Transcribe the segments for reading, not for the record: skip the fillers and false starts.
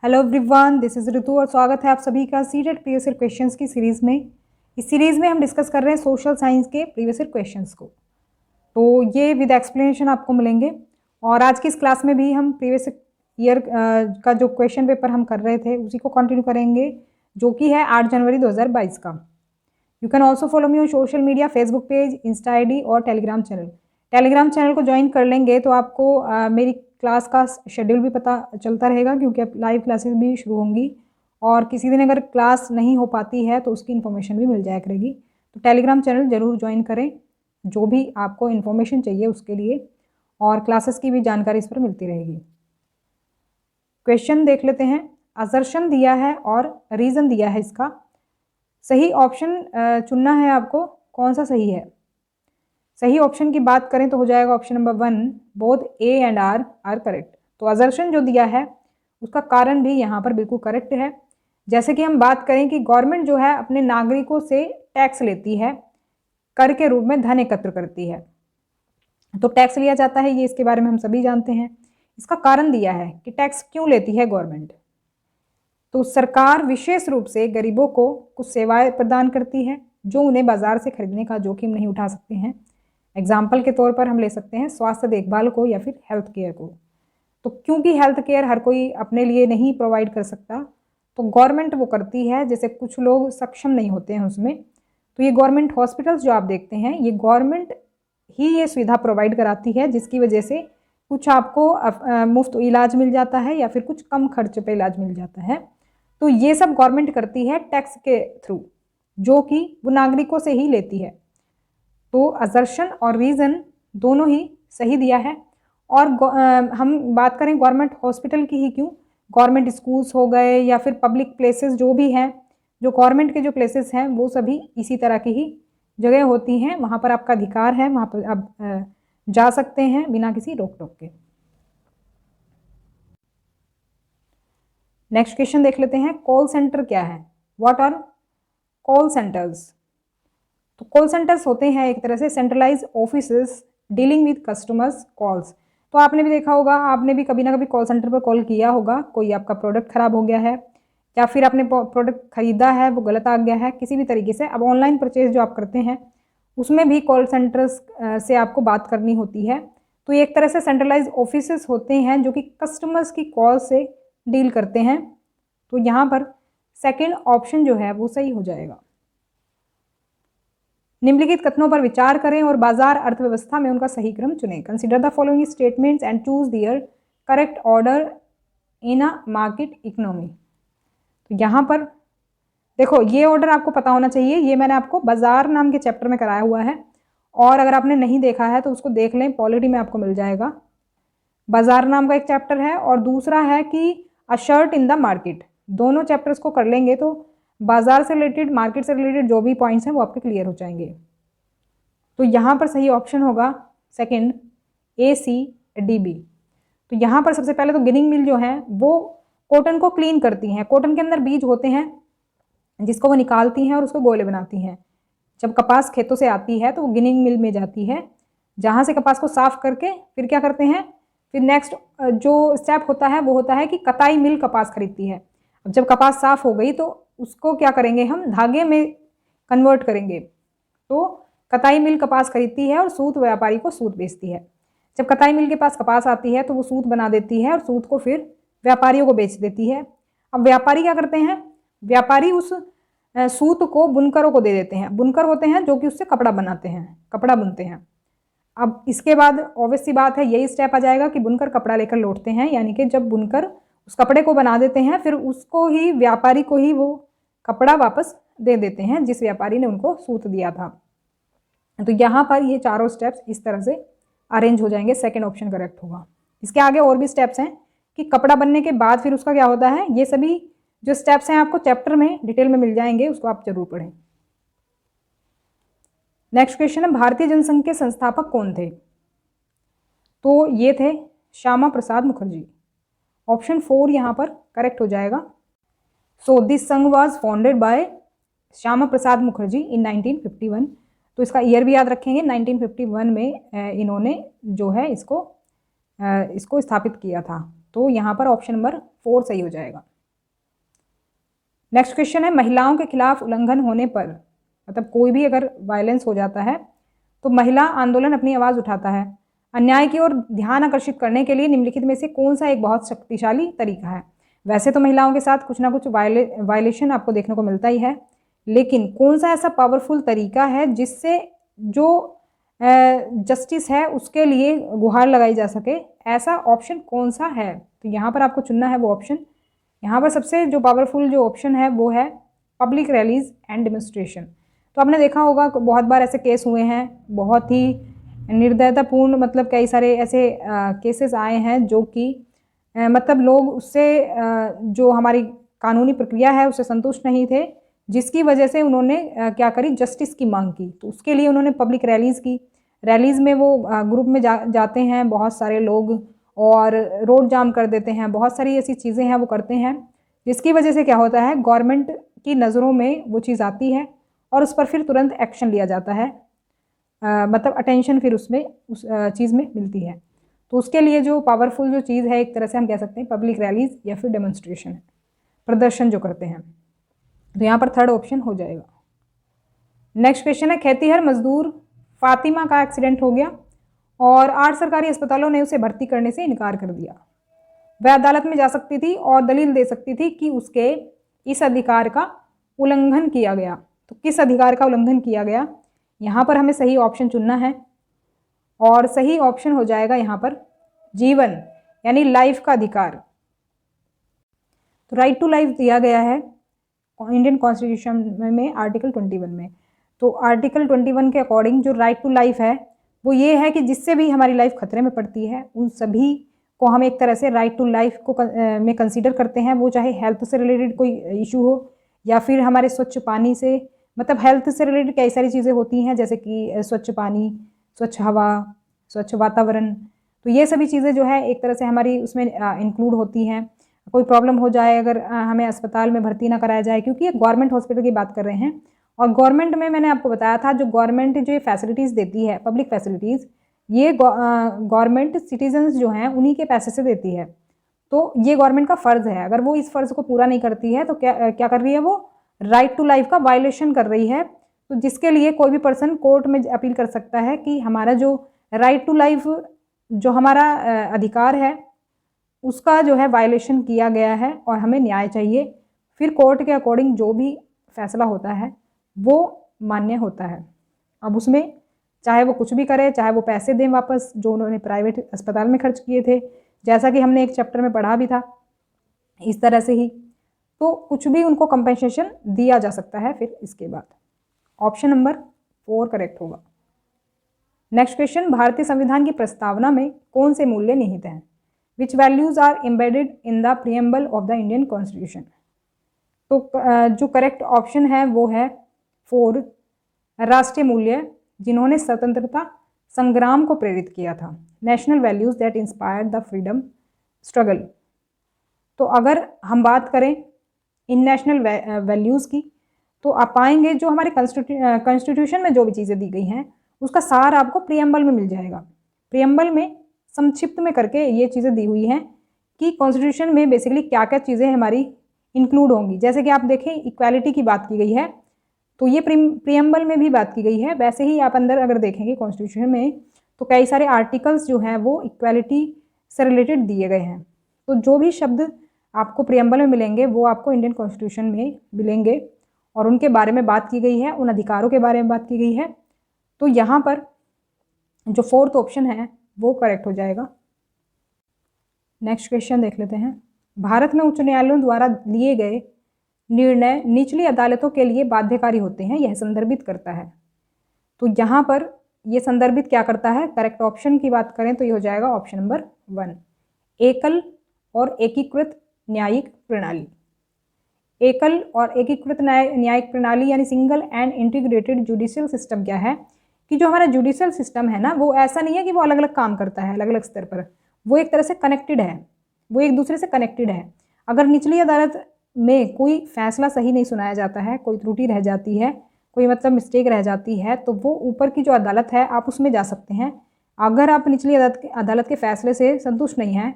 Hello everyone, this is ऋतु और स्वागत है आप सभी का सीटेट प्रीवियस ईयर क्वेश्चंस की सीरीज़ में। इस सीरीज़ में हम डिस्कस कर रहे हैं सोशल साइंस के प्रीवियस ईयर क्वेश्चंस को। तो ये विद एक्सप्लेनेशन आपको मिलेंगे और आज की इस क्लास में भी हम प्रीवियस ईयर का जो क्वेश्चन पेपर हम कर रहे थे उसी को कंटिन्यू करेंगे, जो कि है 8 जनवरी 2022 का। You can also follow me on social media, Facebook page, Insta ID और टेलीग्राम चैनल। टेलीग्राम चैनल को ज्वाइन कर लेंगे तो आपको मेरी क्लास का शेड्यूल भी पता चलता रहेगा, क्योंकि अब लाइव क्लासेस भी शुरू होंगी और किसी दिन अगर क्लास नहीं हो पाती है तो उसकी इन्फॉर्मेशन भी मिल जाया करेगी। तो टेलीग्राम चैनल ज़रूर ज्वाइन करें, जो भी आपको इन्फॉर्मेशन चाहिए उसके लिए, और क्लासेस की भी जानकारी इस पर मिलती रहेगी। क्वेश्चन देख लेते हैं। असर्शन दिया है और रीज़न दिया है, इसका सही ऑप्शन चुनना है आपको। कौन सा सही है? सही ऑप्शन की बात करें तो हो जाएगा option number 1, both A and R are correct. तो असर्शन जो दिया है उसका कारण भी यहाँ पर बिल्कुल करेक्ट है। जैसे कि हम बात करें कि गवर्नमेंट जो है अपने नागरिकों से टैक्स लेती है, कर के रूप में धन एकत्र करती है, तो टैक्स लिया जाता है, ये इसके बारे में हम सभी जानते हैं। इसका कारण दिया है कि टैक्स क्यों लेती है गवर्नमेंट। तो सरकार विशेष रूप से गरीबों को कुछ सेवाएं प्रदान करती है जो उन्हें बाजार से खरीदने का जोखिम नहीं उठा सकते हैं। एग्जाम्पल के तौर पर हम ले सकते हैं स्वास्थ्य देखभाल को या फिर हेल्थ केयर को। तो क्योंकि हेल्थ केयर हर कोई अपने लिए नहीं प्रोवाइड कर सकता, तो गवर्नमेंट वो करती है, जैसे कुछ लोग सक्षम नहीं होते हैं उसमें, तो ये गवर्नमेंट हॉस्पिटल्स जो आप देखते हैं ये गवर्नमेंट ही ये सुविधा प्रोवाइड कराती है, जिसकी वजह से कुछ आपको मुफ्त इलाज मिल जाता है या फिर कुछ कम खर्च पे इलाज मिल जाता है। तो ये सब गवर्नमेंट करती है टैक्स के थ्रू, जो कि वो नागरिकों से ही लेती है। तो असर्शन और रीज़न दोनों ही सही दिया है। और हम बात करें गवर्नमेंट हॉस्पिटल की ही क्यों, गवर्नमेंट स्कूल्स हो गए या फिर पब्लिक प्लेसेस जो भी हैं, जो गवर्नमेंट के जो प्लेसेस हैं वो सभी इसी तरह की ही जगह होती हैं। वहाँ पर आपका अधिकार है, वहाँ पर आप जा सकते हैं बिना किसी रोक टोक के। नेक्स्ट क्वेश्चन देख लेते हैं। कॉल सेंटर क्या है? What are call centres? तो कॉल सेंटर्स होते हैं एक तरह से centralise offices dealing with customers calls. तो आपने भी देखा होगा, आपने भी कभी ना कभी कॉल सेंटर पर कॉल किया होगा। कोई आपका प्रोडक्ट ख़राब हो गया है या फिर आपने प्रोडक्ट खरीदा है वो गलत आ गया है किसी भी तरीके से। अब ऑनलाइन परचेज जो आप करते हैं उसमें भी कॉल सेंटर्स से आपको बात करनी होती है। तो ये एक तरह से सेंट्रलाइज ऑफिसेस होते हैं जो कि कस्टमर्स की कॉल से डील करते हैं। तो यहाँ पर सेकेंड ऑप्शन जो है वो सही हो जाएगा। निम्नलिखित कथनों पर विचार करें और बाजार अर्थव्यवस्था में उनका सही क्रम चुनें। Consider the following statements and choose their correct order in a market economy. तो यहाँ पर देखो, ये ऑर्डर आपको पता होना चाहिए। ये मैंने आपको बाजार नाम के चैप्टर में कराया हुआ है, और अगर आपने नहीं देखा है तो उसको देख लें, पॉलिटी में आपको मिल जाएगा। बाजार नाम का एक चैप्टर है और दूसरा है कि अ शर्ट इन द मार्केट। दोनों चैप्टर्स को कर लेंगे तो बाजार से रिलेटेड, मार्केट से रिलेटेड जो भी पॉइंट्स हैं वो आपके क्लियर हो जाएंगे। तो यहाँ पर सही ऑप्शन होगा सेकंड, ACDB। तो यहाँ पर सबसे पहले तो गिनिंग मिल जो है वो कॉटन को क्लीन करती हैं। कॉटन के अंदर बीज होते हैं जिसको वो निकालती हैं और उसको गोले बनाती हैं। जब कपास खेतों से आती है तो वो गिनिंग मिल में जाती है, जहाँ से कपास को साफ करके फिर क्या करते हैं, फिर नेक्स्ट जो स्टेप होता है वो होता है कि कताई मिल कपास खरीदती है। अब जब कपास साफ हो गई तो उसको क्या करेंगे, हम धागे में कन्वर्ट करेंगे। तो कताई मिल कपास खरीदती है और सूत व्यापारी को सूत बेचती है। जब कताई मिल के पास कपास आती है तो वो सूत बना देती है और सूत को फिर व्यापारियों को बेच देती है। अब व्यापारी क्या करते हैं, व्यापारी उस सूत को बुनकरों को दे देते हैं। बुनकर होते हैं जो कि उससे कपड़ा बनाते हैं, कपड़ा बुनते हैं। अब इसके बाद ऑब्वियस सी बात है, यही स्टेप आ जाएगा कि बुनकर कपड़ा लेकर लौटते हैं, यानी कि जब बुनकर उस कपड़े को बना देते हैं फिर उसको ही, व्यापारी को ही वो कपड़ा वापस दे देते हैं जिस व्यापारी ने उनको सूत दिया था। तो यहाँ पर ये चारों स्टेप्स इस तरह से अरेंज हो जाएंगे। सेकंड ऑप्शन करेक्ट होगा। इसके आगे और भी स्टेप्स हैं कि कपड़ा बनने के बाद फिर उसका क्या होता है। ये सभी जो स्टेप्स हैं आपको चैप्टर में डिटेल में मिल जाएंगे, उसको आप जरूर पढ़ें। नेक्स्ट क्वेश्चन है, भारतीय जनसंघ के संस्थापक कौन थे? तो ये थे श्यामा प्रसाद मुखर्जी। ऑप्शन 4 यहाँ पर करेक्ट हो जाएगा। सो दिस संघ was founded by Shyama Prasad Mukherjee इन 1951। तो इसका ईयर भी याद रखेंगे, 1951 में इन्होंने जो है इसको स्थापित किया था। तो यहाँ पर ऑप्शन नंबर 4 सही हो जाएगा। नेक्स्ट क्वेश्चन है, महिलाओं के खिलाफ उल्लंघन होने पर, मतलब कोई भी अगर वायलेंस हो जाता है तो महिला आंदोलन अपनी आवाज़ उठाता है। अन्याय की ओर ध्यान आकर्षित करने के लिए निम्नलिखित में से कौन सा एक बहुत शक्तिशाली तरीका है। वैसे तो महिलाओं के साथ कुछ ना कुछ वायलेशन आपको देखने को मिलता ही है, लेकिन कौन सा ऐसा पावरफुल तरीका है जिससे जो जस्टिस है उसके लिए गुहार लगाई जा सके, ऐसा ऑप्शन कौन सा है। तो यहाँ पर आपको चुनना है वो ऑप्शन। यहाँ पर सबसे जो पावरफुल जो ऑप्शन है वो है पब्लिक रैलीज एंड डेमोन्स्ट्रेशन। तो आपने देखा होगा बहुत बार ऐसे केस हुए हैं, बहुत ही निर्दयतापूर्ण, मतलब कई सारे ऐसे केसेस आए हैं जो कि मतलब लोग उससे जो हमारी कानूनी प्रक्रिया है उससे संतुष्ट नहीं थे, जिसकी वजह से उन्होंने क्या करी, जस्टिस की मांग की। तो उसके लिए उन्होंने पब्लिक रैलीज़ की। रैलीज़ में वो ग्रुप में जाते हैं बहुत सारे लोग और रोड जाम कर देते हैं, बहुत सारी ऐसी चीज़ें हैं वो करते हैं, जिसकी वजह से क्या होता है, गवर्नमेंट की नज़रों में वो चीज़ आती है और उस पर फिर तुरंत एक्शन लिया जाता है, मतलब अटेंशन फिर उसमें उस चीज़ में मिलती है। तो उसके लिए जो पावरफुल जो चीज़ है, एक तरह से हम कह सकते हैं पब्लिक रैलीज या फिर डेमोन्स्ट्रेशन है, प्रदर्शन जो करते हैं। तो यहाँ पर थर्ड ऑप्शन हो जाएगा। नेक्स्ट क्वेश्चन है, खेतीहर मजदूर फातिमा का एक्सीडेंट हो गया और 8 सरकारी अस्पतालों ने उसे भर्ती करने से इनकार कर दिया। वह अदालत में जा सकती थी और दलील दे सकती थी कि उसके इस अधिकार का उल्लंघन किया गया। तो किस अधिकार का उल्लंघन किया गया, यहाँ पर हमें सही ऑप्शन चुनना है और सही ऑप्शन हो जाएगा यहाँ पर जीवन, यानी लाइफ का अधिकार। तो राइट टू लाइफ दिया गया है इंडियन कॉन्स्टिट्यूशन में आर्टिकल 21 में। तो आर्टिकल 21 के अकॉर्डिंग जो राइट टू लाइफ है वो ये है कि जिससे भी हमारी लाइफ खतरे में पड़ती है उन सभी को हम एक तरह से राइट टू लाइफ को में कंसीडर करते हैं, वो चाहे हेल्थ से रिलेटेड कोई इशू हो या फिर हमारे स्वच्छ पानी से, मतलब हेल्थ से रिलेटेड कई सारी चीज़ें होती हैं जैसे कि स्वच्छ पानी, स्वच्छ हवा, स्वच्छ वातावरण। तो ये सभी चीज़ें जो है एक तरह से हमारी उसमें इंक्लूड होती हैं। कोई प्रॉब्लम हो जाए अगर हमें अस्पताल में भर्ती ना कराया जाए, क्योंकि ये गवर्नमेंट हॉस्पिटल की बात कर रहे हैं और गवर्नमेंट में मैंने आपको बताया था जो गवर्नमेंट जो ये फैसिलिटीज़ देती है, पब्लिक फैसिलिटीज़, ये गवर्नमेंट सिटीजन्स जो हैं उन्हीं के पैसे से देती है। तो ये गवर्नमेंट का फ़र्ज़ है, अगर वो इस फ़र्ज़ को पूरा नहीं करती है तो क्या कर रही है, वो राइट टू लाइफ का वायलेशन कर रही है। तो जिसके लिए कोई भी पर्सन कोर्ट में अपील कर सकता है कि हमारा जो राइट टू लाइफ जो हमारा अधिकार है उसका जो है वायलेशन किया गया है और हमें न्याय चाहिए। फिर कोर्ट के अकॉर्डिंग जो भी फैसला होता है वो मान्य होता है। अब उसमें चाहे वो कुछ भी करे, चाहे वो पैसे दें वापस जो उन्होंने प्राइवेट अस्पताल में खर्च किए थे, जैसा कि हमने एक चैप्टर में पढ़ा भी था, इस तरह से ही तो कुछ भी उनको कंपेंसेशन दिया जा सकता है। फिर इसके बाद ऑप्शन नंबर 4 करेक्ट होगा। नेक्स्ट क्वेश्चन, भारतीय संविधान की प्रस्तावना में कौन से मूल्य निहित हैं? Which values are embedded in the preamble of the Indian constitution? तो जो करेक्ट ऑप्शन है वो है 4 राष्ट्रीय मूल्य जिन्होंने स्वतंत्रता संग्राम को प्रेरित किया था, national values that inspired the freedom struggle. तो अगर हम बात करें इन नेशनल वैल्यूज़ की तो आप पाएंगे जो हमारे कॉन्स्टिट्यूशन में जो भी चीज़ें दी गई हैं उसका सार आपको प्रियम्बल में मिल जाएगा। प्रियम्बल में संक्षिप्त में करके ये चीज़ें दी हुई हैं कि कॉन्स्टिट्यूशन में बेसिकली क्या क्या चीज़ें हमारी इंक्लूड होंगी। जैसे कि आप देखें इक्वालिटी की बात की गई है तो ये प्रियम्बल में भी बात की गई है। वैसे ही आप अंदर अगर देखेंगे कॉन्स्टिट्यूशन में तो कई सारे आर्टिकल्स जो हैं वो इक्वालिटी से रिलेटेड दिए गए हैं। तो जो भी शब्द आपको प्रियम्बल में मिलेंगे वो आपको इंडियन कॉन्स्टिट्यूशन में मिलेंगे और उनके बारे में बात की गई है, उन अधिकारों के बारे में बात की गई है। तो यहाँ पर जो 4th ऑप्शन है वो करेक्ट हो जाएगा। नेक्स्ट क्वेश्चन देख लेते हैं, भारत में उच्च न्यायालयों द्वारा लिए गए निर्णय निचली अदालतों के लिए बाध्यकारी होते हैं, यह संदर्भित करता है। तो यहाँ पर ये संदर्भित क्या करता है, करेक्ट ऑप्शन की बात करें तो ये हो जाएगा ऑप्शन नंबर 1 एकल और एकीकृत न्यायिक प्रणाली। एकल और एकीकृत न्यायिक प्रणाली यानी single and integrated judicial system क्या है कि जो हमारा जुडिशियल सिस्टम है ना वो ऐसा नहीं है कि वो अलग अलग काम करता है अलग अलग स्तर पर, वो एक तरह से कनेक्टेड है, वो एक दूसरे से कनेक्टेड है। अगर निचली अदालत में कोई फैसला सही नहीं सुनाया जाता है, कोई त्रुटि रह जाती है, कोई मतलब मिस्टेक रह जाती है तो वो ऊपर की जो अदालत है आप उसमें जा सकते हैं। अगर आप निचली अदालत के फैसले से संतुष्ट नहीं हैं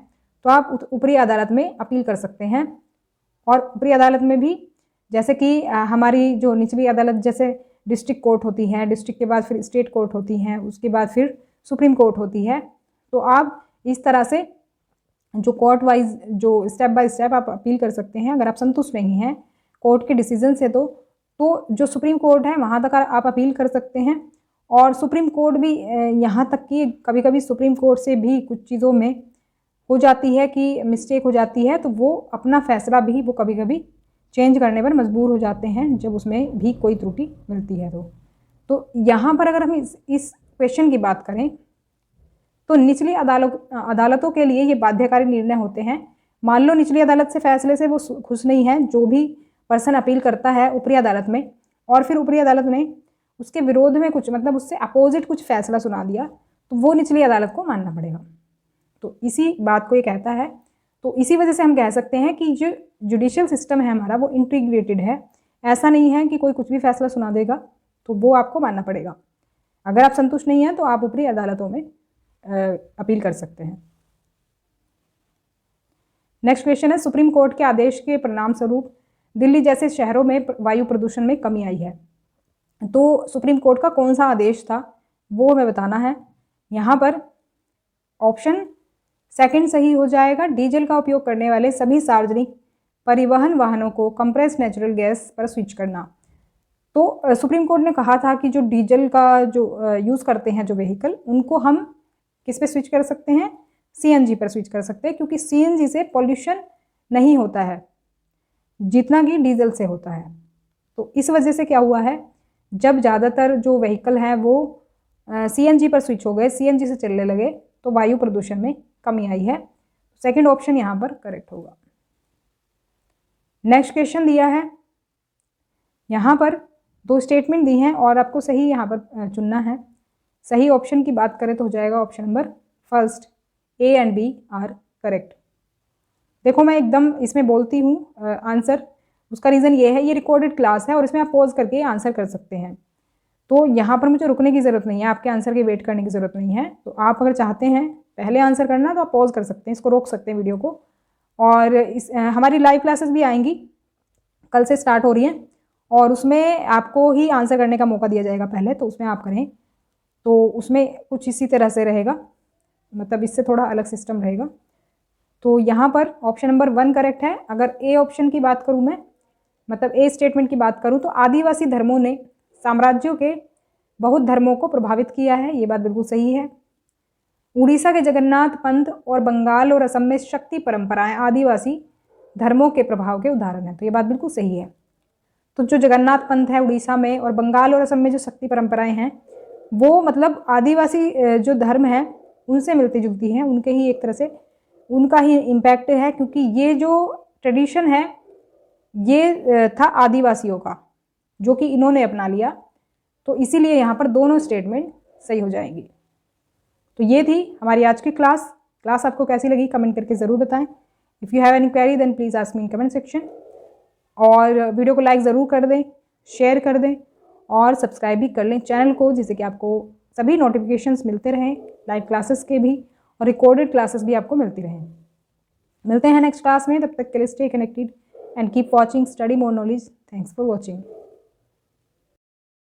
तो आप ऊपरी अदालत में अपील कर सकते हैं और ऊपरी अदालत में भी जैसे कि हमारी जो निचली अदालत जैसे डिस्ट्रिक्ट कोर्ट होती है, डिस्ट्रिक्ट के बाद फिर स्टेट कोर्ट होती हैं, उसके बाद फिर सुप्रीम कोर्ट होती है। तो आप इस तरह से जो कोर्ट वाइज जो स्टेप बाय स्टेप आप अपील कर सकते हैं। अगर आप संतुष्ट नहीं हैं कोर्ट के डिसीजन से तो जो सुप्रीम कोर्ट है वहाँ तक आप अपील कर सकते हैं। और सुप्रीम कोर्ट भी यहाँ तक कि कभी कभी सुप्रीम कोर्ट से भी कुछ चीज़ों में हो जाती है कि मिस्टेक हो जाती है, तो वो अपना फैसला भी वो कभी कभी चेंज करने पर मजबूर हो जाते हैं जब उसमें भी कोई त्रुटि मिलती है। तो यहाँ पर अगर हम इस क्वेश्चन की बात करें तो निचली अदालतों के लिए ये बाध्यकारी निर्णय होते हैं। मान लो निचली अदालत से फैसले से वो खुश नहीं है, जो भी पर्सन अपील करता है ऊपरी अदालत में, और फिर ऊपरी अदालत ने उसके विरोध में कुछ मतलब उससे अपोजिट कुछ फैसला सुना दिया, तो वो निचली अदालत को मानना पड़ेगा। तो इसी बात को ये कहता है। तो इसी वजह से हम कह सकते हैं कि जो जुडिशियल सिस्टम है हमारा वो इंटीग्रेटेड है। ऐसा नहीं है कि कोई कुछ भी फैसला सुना देगा तो वो आपको मानना पड़ेगा। अगर आप संतुष्ट नहीं हैं तो आप ऊपरी अदालतों में अपील कर सकते हैं। नेक्स्ट क्वेश्चन है, सुप्रीम कोर्ट के आदेश के परिणाम स्वरूप दिल्ली जैसे शहरों में वायु प्रदूषण में कमी आई है। तो सुप्रीम कोर्ट का कौन सा आदेश था वो हमें बताना है। यहाँ पर ऑप्शन सेकंड सही हो जाएगा, डीजल का उपयोग करने वाले सभी सार्वजनिक परिवहन वाहनों को कंप्रेस्ड नेचुरल गैस पर स्विच करना। तो सुप्रीम कोर्ट ने कहा था कि जो डीजल का जो यूज़ करते हैं जो व्हीकल, उनको हम किस पे स्विच कर सकते हैं, सीएनजी पर स्विच कर सकते हैं, क्योंकि सीएनजी से पॉल्यूशन नहीं होता है जितना कि डीजल से होता है। तो इस वजह से क्या हुआ है, जब ज़्यादातर जो व्हीकल हैं वो सीएनजी पर स्विच हो गए, सीएनजी से चलने लगे, तो वायु प्रदूषण में कमी आई है। सेकंड ऑप्शन यहाँ पर करेक्ट होगा। नेक्स्ट क्वेश्चन दिया है, यहाँ पर दो स्टेटमेंट दी हैं और आपको सही यहाँ पर चुनना है। सही ऑप्शन की बात करें तो हो जाएगा option number first, A and B are correct. देखो मैं एकदम इसमें बोलती हूँ आंसर, उसका रीज़न ये है, ये रिकॉर्डेड क्लास है और इसमें आप पॉज करके आंसर कर सकते हैं। तो यहाँ पर मुझे रुकने की ज़रूरत नहीं है, आपके आंसर की वेट करने की ज़रूरत नहीं है। तो आप अगर चाहते हैं पहले आंसर करना तो आप पॉज कर सकते हैं, इसको रोक सकते हैं वीडियो को। और हमारी लाइव क्लासेस भी आएंगी, कल से स्टार्ट हो रही हैं, और उसमें आपको ही आंसर करने का मौका दिया जाएगा पहले, तो उसमें आप करें। तो उसमें कुछ इसी तरह से रहेगा, मतलब इससे थोड़ा अलग सिस्टम रहेगा। तो यहाँ पर ऑप्शन नंबर 1 करेक्ट है। अगर ए ऑप्शन की बात करूँ मैं, मतलब ए स्टेटमेंट की बात करूँ, तो आदिवासी धर्मों ने साम्राज्यों के बहुत धर्मों को प्रभावित किया है, ये बात बिल्कुल सही है। उड़ीसा के जगन्नाथ पंथ और बंगाल और असम में शक्ति परंपराएं आदिवासी धर्मों के प्रभाव के उदाहरण है, तो ये बात बिल्कुल सही है। तो जो जगन्नाथ पंथ है उड़ीसा में और बंगाल और असम में जो शक्ति परंपराएं हैं वो मतलब आदिवासी जो धर्म है उनसे मिलती जुलती हैं, उनके ही एक तरह से उनका ही इम्पैक्ट है, क्योंकि ये जो ट्रेडिशन है ये था आदिवासियों का जो कि इन्होंने अपना लिया। तो इसीलिए यहाँ पर दोनों स्टेटमेंट सही हो जाएंगी। तो ये थी हमारी आज की क्लास आपको कैसी लगी कमेंट करके ज़रूर बताएं। If you have any query then please ask me in comment section. और वीडियो को लाइक ज़रूर कर दें, शेयर कर दें और सब्सक्राइब भी कर लें चैनल को, जिससे कि आपको सभी नोटिफिकेशंस मिलते रहें, लाइव क्लासेस के भी और रिकॉर्डेड क्लासेस भी आपको मिलती रहें। मिलते हैं नेक्स्ट क्लास में, तब तक के लिए stay connected and keep watching study more knowledge. Thanks for watching.